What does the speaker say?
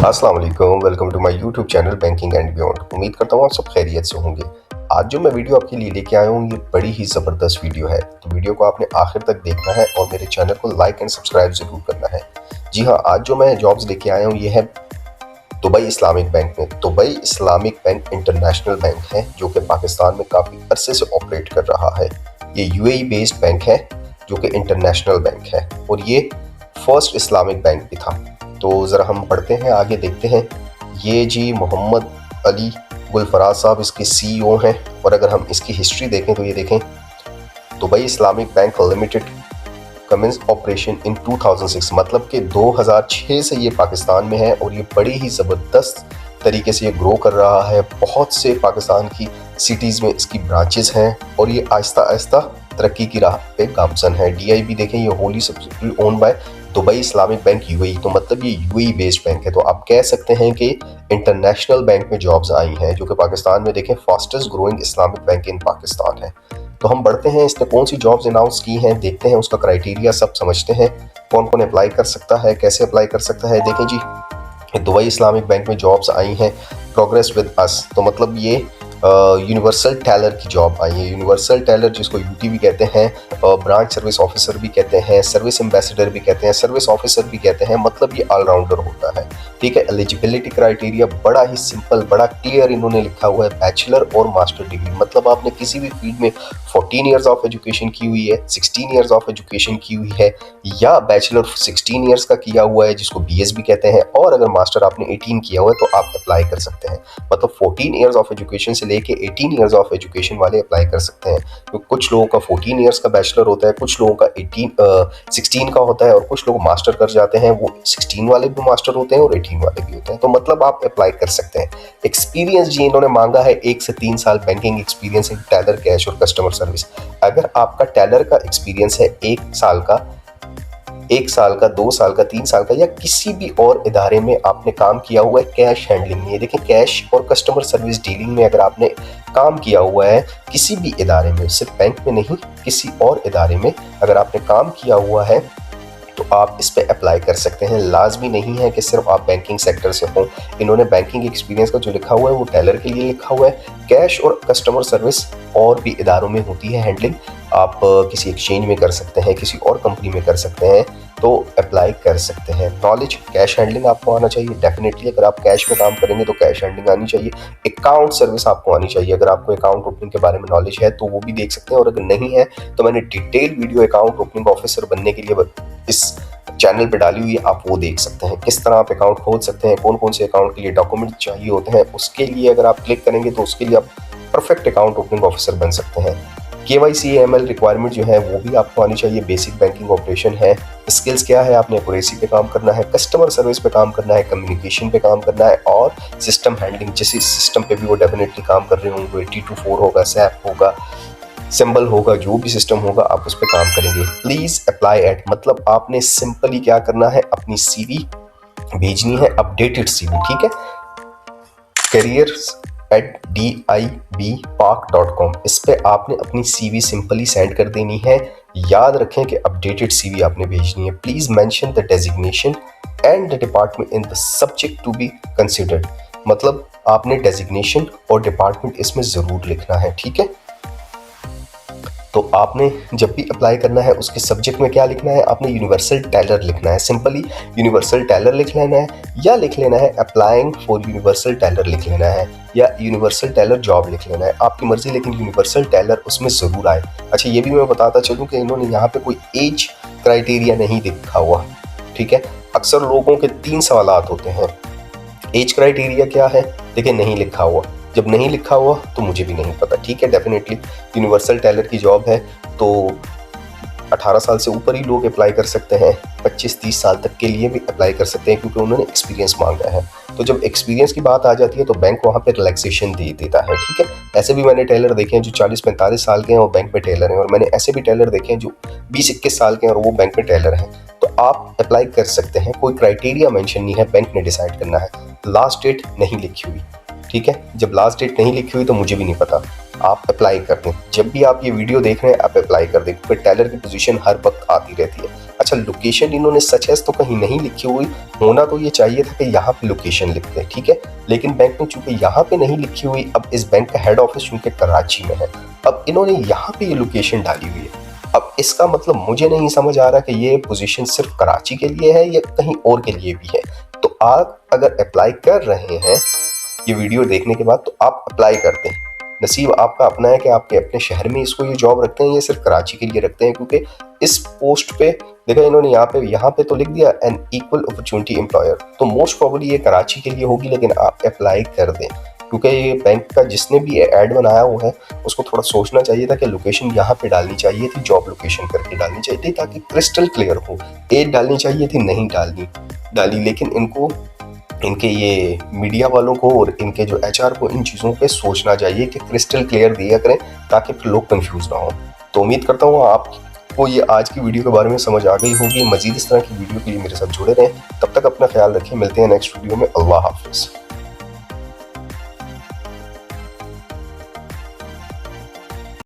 अस्सलाम वालेकुम, welcome to my YouTube channel banking and beyond. उम्मीद करता हूँ आप सब खैरियत से होंगे। आज जो मैं वीडियो आपके लिए लेके आया हूँ ये बड़ी ही ज़बरदस्त वीडियो है, तो वीडियो को आपने आखिर तक देखना है और मेरे चैनल को लाइक एंड सब्सक्राइब ज़रूर करना है। जी हाँ, आज जो मैं जॉब्स लेके आया हूँ ये है दुबई इस्लामिक बैंक में। Dubai Islamic bank international bank है जो कि पाकिस्तान में काफ़ी अरसे से ऑपरेट कर रहा है। ये यूएई बेस्ड बैंक है जो कि इंटरनेशनल बैंक है और ये फर्स्ट इस्लामिक बैंक भी था। तो ज़रा हम पढ़ते हैं, आगे देखते हैं। ये जी मोहम्मद अली गुलफराज साहब इसके सीईओ हैं और अगर हम इसकी हिस्ट्री देखें तो ये देखें, Dubai Islamic bank limited commence operation in 2006, मतलब कि 2006 से ये पाकिस्तान में है और ये बड़ी ही ज़बरदस्त तरीके से ये ग्रो कर रहा है। बहुत से पाकिस्तान की सिटीज़ में इसकी ब्रांचेस हैं और ये आहिस्ता आहिस्ता तरक्की की राह पे गामज़न है। DIB देखें, ये wholly subsidiary own by Dubai Islamic bank UAE, तो मतलब ये यूएई बेस्ड बैंक है। तो आप कह सकते हैं कि इंटरनेशनल बैंक में जॉब्स आई हैं जो कि पाकिस्तान में देखें फास्टेस्ट ग्रोइंग इस्लामिक बैंक इन पाकिस्तान है। तो हम बढ़ते हैं, इसने कौन सी जॉब्स अनाउंस की हैं, देखते हैं, उसका क्राइटेरिया सब समझते हैं, कौन कौन अप्लाई कर सकता है, कैसे अप्लाई कर सकता है। देखें जी, दुबई इस्लामिक बैंक में जॉब्स आई हैं प्रोग्रेस विद अस, तो मतलब ये यूनिवर्सल टेलर की जॉब आई है। यूनिवर्सल टेलर जिसको यूटी भी कहते हैं, ब्रांच सर्विस ऑफिसर भी कहते हैं, सर्विस एम्बेसडर भी कहते हैं, सर्विस ऑफिसर भी कहते हैं, मतलब ये ऑलराउंडर होता है। ठीक है। एलिजिबिलिटी क्राइटेरिया बड़ा ही सिंपल, बड़ा क्लियर इन्होंने लिखा हुआ है, बैचलर और मास्टर डिग्री, मतलब आपने किसी भी फील्ड में 14 ईयर्स ऑफ एजुकेशन की हुई है, 16 ईयर्स ऑफ एजुकेशन की हुई है, या बैचलर 16 ईयर्स का किया हुआ है जिसको BS भी कहते हैं, और अगर मास्टर आपने 18 किया हुआ है तो आप अप्लाई कर सकते हैं। मतलब 14 ईयर्स ऑफ एजुकेशन से लेके 18 ईयर्स ऑफ एजुकेशन वाले अप्लाई कर सकते हैं। तो कुछ लोगों का 14 ईयर्स का बैचलर होता है, कुछ लोगों का 16 का होता है, और कुछ लोग मास्टर कर जाते हैं, वो 16 वाले भी मास्टर होते हैं और 18 वाले भी होते हैं। तो मतलब आप अप्लाई कर सकते हैं। एक्सपीरियंस जी इन्होंने मांगा है 1 से 3 साल banking experience in teller, cash और कस्टमर सर्विस। अगर आपका टेलर का एक्सपीरियंस है 1 साल का, 2 साल का, 3 साल का, या किसी भी और इदारे में आपने काम किया हुआ है कैश हैंडलिंग में, ये देखें कैश और कस्टमर सर्विस डीलिंग में अगर आपने काम किया हुआ है किसी भी इदारे में, सिर्फ बैंक में नहीं किसी और इदारे में अगर आपने काम किया हुआ है तो आप इस पे अप्लाई कर सकते हैं। लाजमी नहीं है कि सिर्फ आप बैंकिंग सेक्टर से हो। इन्होंने बैंकिंग एक्सपीरियंस का जो लिखा हुआ है वो टेलर के लिए लिखा हुआ है। कैश और कस्टमर सर्विस और भी इदारों में होती है हैंडलिंग, आप किसी एक्सचेंज में कर सकते हैं, किसी और कंपनी में कर सकते हैं, तो अप्लाई कर सकते हैं। नॉलेज कैश हैंडलिंग आपको आना चाहिए डेफिनेटली, अगर आप कैश में काम करेंगे तो कैश हैंडलिंग आनी चाहिए। अकाउंट सर्विस आपको आनी चाहिए, अगर आपको अकाउंट ओपनिंग के बारे में नॉलेज है तो वो भी देख सकते हैं, और अगर नहीं है तो मैंने detail video account opening officer बनने के लिए इस चैनल पे डाली हुई है, आप वो देख सकते हैं। किस तरह आप अकाउंट खोल सकते हैं, कौन कौन से अकाउंट के लिए डॉक्यूमेंट चाहिए होते हैं, उसके लिए अगर आप क्लिक करेंगे तो उसके लिए आप परफेक्ट अकाउंट ओपनिंग ऑफिसर बन सकते हैं। KYC AML रिक्वायरमेंट जो है वो भी आपको आनी चाहिए, बेसिक बैंकिंग ऑपरेशन है। स्किल्स क्या है, आपने एक्यूरेसी पे काम करना है, कस्टमर सर्विस पे काम करना है, कम्युनिकेशन पे काम करना है, और सिस्टम हैंडलिंग, जिस सिस्टम पे भी वो डेफिनेटली काम कर रहे होंगे, 8224 होगा, SAP होगा, सिंबल होगा, जो भी सिस्टम होगा आप उस पर काम करेंगे। प्लीज़ अप्लाई एट, मतलब आपने सिंपली क्या करना है, अपनी CV भेजनी है, अपडेटेड CV, ठीक है, careers@dibpark.com, इस पे आपने अपनी CV सिंपली सेंड कर देनी है। याद रखें कि अपडेटेड CV आपने भेजनी है। Please mention the designation and the department in the subject to be considered, मतलब आपने डेजिग्नेशन और डिपार्टमेंट इसमें ज़रूर लिखना है, ठीक है। तो आपने जब भी अप्लाई करना है उसके सब्जेक्ट में क्या लिखना है, आपने यूनिवर्सल टेलर लिखना है, सिंपली यूनिवर्सल टेलर लिख लेना है, या लिख लेना है अप्लाइंग फॉर यूनिवर्सल टेलर लिख लेना है, या यूनिवर्सल टेलर जॉब लिख लेना है, आपकी मर्जी, लेकिन यूनिवर्सल टेलर उसमें ज़रूर आए। अच्छा, ये भी मैं बताता चलूँ कि इन्होंने यहाँ पे कोई एज क्राइटेरिया नहीं लिखा हुआ, ठीक है। अक्सर लोगों के 3 सवालात होते हैं, एज क्राइटेरिया क्या है, देखिए नहीं लिखा हुआ। जब नहीं लिखा हुआ तो मुझे भी नहीं पता, ठीक है। डेफिनेटली यूनिवर्सल टेलर की जॉब है तो 18 साल से ऊपर ही लोग अप्लाई कर सकते हैं, 25-30 साल तक के लिए भी अप्लाई कर सकते हैं, क्योंकि उन्होंने एक्सपीरियंस मांगा है। तो जब एक्सपीरियंस की बात आ जाती है तो बैंक वहाँ पे रिलैक्सेशन दे देता है, ठीक है। ऐसे भी मैंने टेलर देखे हैं जो 40-45 साल के हैं और बैंक में टेलर हैं, और मैंने ऐसे भी टेलर देखे हैं जो 20-21 साल के हैं और वो बैंक में टेलर हैं। तो आप अप्लाई कर सकते हैं, कोई क्राइटेरिया मेंशन नहीं है, बैंक ने डिसाइड करना है। लास्ट डेट नहीं लिखी हुई, ठीक है, जब लास्ट डेट नहीं लिखी हुई तो मुझे भी नहीं पता, आप अप्लाई कर दें। जब भी आप ये वीडियो देख रहे हैं आप अप्लाई कर दें, क्योंकि टेलर की पोजीशन हर वक्त आती रहती है। अच्छा, लोकेशन इन्होंने सच है तो कहीं नहीं लिखी हुई, होना तो ये चाहिए था कि यहाँ पे लोकेशन लिखते हैं, ठीक है, लेकिन बैंक ने चूंकि यहाँ पे नहीं लिखी हुई, अब इस बैंक का हेड ऑफिस चूंकि कराची में है, अब इन्होंने यहाँ पे ये लोकेशन डाली हुई है। अब इसका मतलब मुझे नहीं समझ आ रहा कि ये पोजीशन सिर्फ कराची के लिए है या कहीं और के लिए भी है। तो आप अगर अप्लाई कर रहे हैं ये वीडियो देखने के बाद, तो आप अप्लाई कर दें। नसीब आपका अपना है कि आपके अपने शहर में इसको ये जॉब रखते हैं या सिर्फ कराची के लिए रखते हैं, क्योंकि इस पोस्ट पे देखा इन्होंने यहाँ पे तो लिख दिया एन इक्वल अपॉर्चुनिटी एम्प्लॉयर, तो मोस्ट प्रोबेबली ये कराची के लिए होगी, लेकिन आप अप्लाई कर दें, क्योंकि ये बैंक का जिसने भी ऐड बनाया हुआ है उसको थोड़ा सोचना चाहिए था कि लोकेशन यहाँ पे डालनी चाहिए थी, जॉब लोकेशन करके डालनी चाहिए थी, ताकि क्रिस्टल क्लियर हो। एज डालनी चाहिए थी, नहीं डाली, लेकिन इनको, इनके ये मीडिया वालों को और इनके जो एचआर को इन चीज़ों पे सोचना चाहिए कि क्रिस्टल क्लियर दिया करें, ताकि फिर लोग कंफ्यूज ना हो। तो उम्मीद करता हूँ आपको ये आज की वीडियो के बारे में समझ आ गई होगी। मजीद इस तरह की वीडियो के लिए मेरे साथ जुड़े रहें। तब तक अपना ख्याल रखें, मिलते हैं नेक्स्ट वीडियो में। अल्लाह हाफिज़।